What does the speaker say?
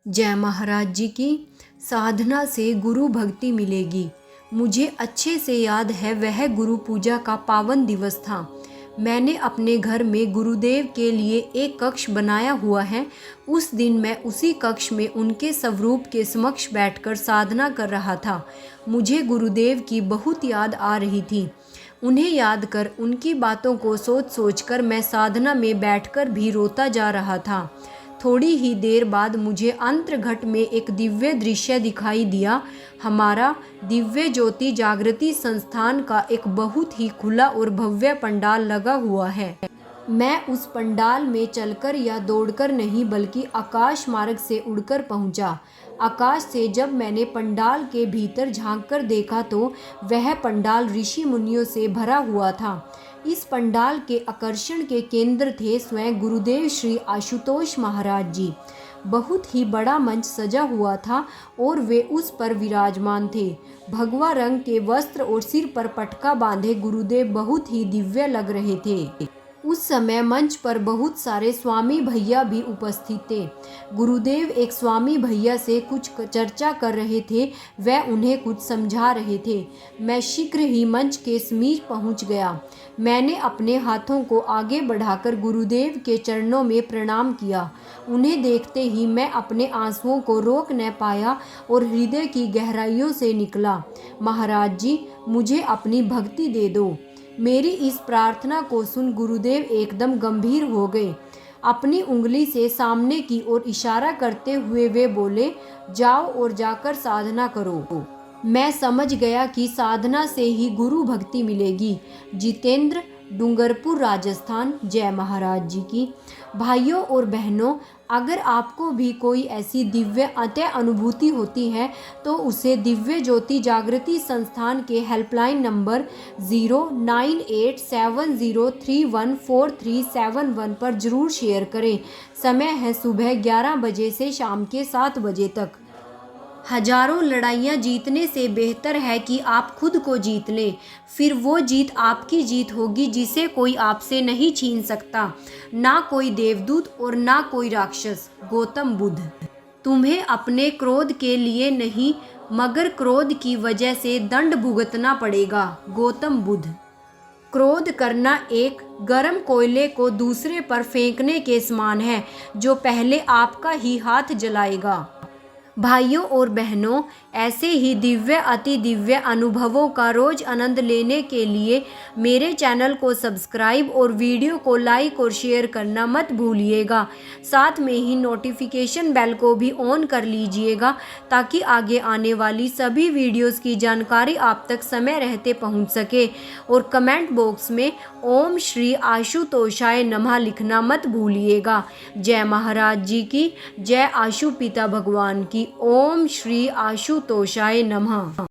जय महाराज जी की। साधना से गुरु भक्ति मिलेगी। मुझे अच्छे से याद है, वह गुरु पूजा का पावन दिवस था। मैंने अपने घर में गुरुदेव के लिए एक कक्ष बनाया हुआ है। उस दिन मैं उसी कक्ष में उनके स्वरूप के समक्ष बैठकर साधना कर रहा था। मुझे गुरुदेव की बहुत याद आ रही थी। उन्हें याद कर, उनकी बातों को सोच सोच कर मैं साधना में बैठकर भी रोता जा रहा था। थोड़ी ही देर बाद मुझे अंतर्घट में एक दिव्य दृश्य दिखाई दिया। हमारा दिव्य ज्योति जागृति संस्थान का एक बहुत ही खुला और भव्य पंडाल लगा हुआ है। मैं उस पंडाल में चलकर या दौड़कर नहीं, बल्कि आकाश मार्ग से उड़कर पहुंचा। आकाश से जब मैंने पंडाल के भीतर झांककर देखा तो वह पंडाल ऋषि मुनियों से भरा हुआ था। इस पंडाल के आकर्षण के केंद्र थे स्वयं गुरुदेव श्री आशुतोष महाराज जी। बहुत ही बड़ा मंच सजा हुआ था और वे उस पर विराजमान थे। भगवा रंग के वस्त्र और सिर पर पटका बांधे गुरुदेव बहुत ही दिव्य लग रहे थे। उस समय मंच पर बहुत सारे स्वामी भैया भी उपस्थित थे। गुरुदेव एक स्वामी भैया से कुछ चर्चा कर रहे थे, वह उन्हें कुछ समझा रहे थे। मैं शीघ्र ही मंच के समीप पहुंच गया। मैंने अपने हाथों को आगे बढ़ाकर गुरुदेव के चरणों में प्रणाम किया। उन्हें देखते ही मैं अपने आंसुओं को रोक न पाया और हृदय की गहराइयों से निकला, महाराज जी, मुझे अपनी भक्ति दे दो। मेरी इस प्रार्थना को सुन गुरुदेव एकदम गंभीर हो गए। अपनी उंगली से सामने की ओर इशारा करते हुए वे बोले, जाओ और जाकर साधना करो। मैं समझ गया कि साधना से ही गुरु भक्ति मिलेगी। जितेंद्र, डूंगरपुर, राजस्थान। जय महाराज जी की। भाइयों और बहनों, अगर आपको भी कोई ऐसी दिव्य अतः अनुभूति होती है तो उसे दिव्य ज्योति जागृति संस्थान के हेल्पलाइन नंबर 0987031437 पर जरूर शेयर करें। समय है सुबह 11 बजे से शाम के 7 बजे तक। हजारों लड़ाइयाँ जीतने से बेहतर है कि आप खुद को जीत लें। फिर वो जीत आपकी जीत होगी जिसे कोई आपसे नहीं छीन सकता, ना कोई देवदूत और ना कोई राक्षस। गौतम बुद्ध। तुम्हें अपने क्रोध के लिए नहीं, मगर क्रोध की वजह से दंड भुगतना पड़ेगा। गौतम बुद्ध। क्रोध करना एक गर्म कोयले को दूसरे पर फेंकने के समान है, जो पहले आपका ही हाथ जलाएगा। भाइयों और बहनों, ऐसे ही दिव्य अति दिव्य अनुभवों का रोज आनंद लेने के लिए मेरे चैनल को सब्सक्राइब और वीडियो को लाइक और शेयर करना मत भूलिएगा। साथ में ही नोटिफिकेशन बेल को भी ऑन कर लीजिएगा, ताकि आगे आने वाली सभी वीडियोस की जानकारी आप तक समय रहते पहुंच सके। और कमेंट बॉक्स में ओम श्री आशुतोषाय नमः लिखना मत भूलिएगा। जय महाराज जी की। जय आशु पिता भगवान की। ओम श्री आशुतोषाय नमः।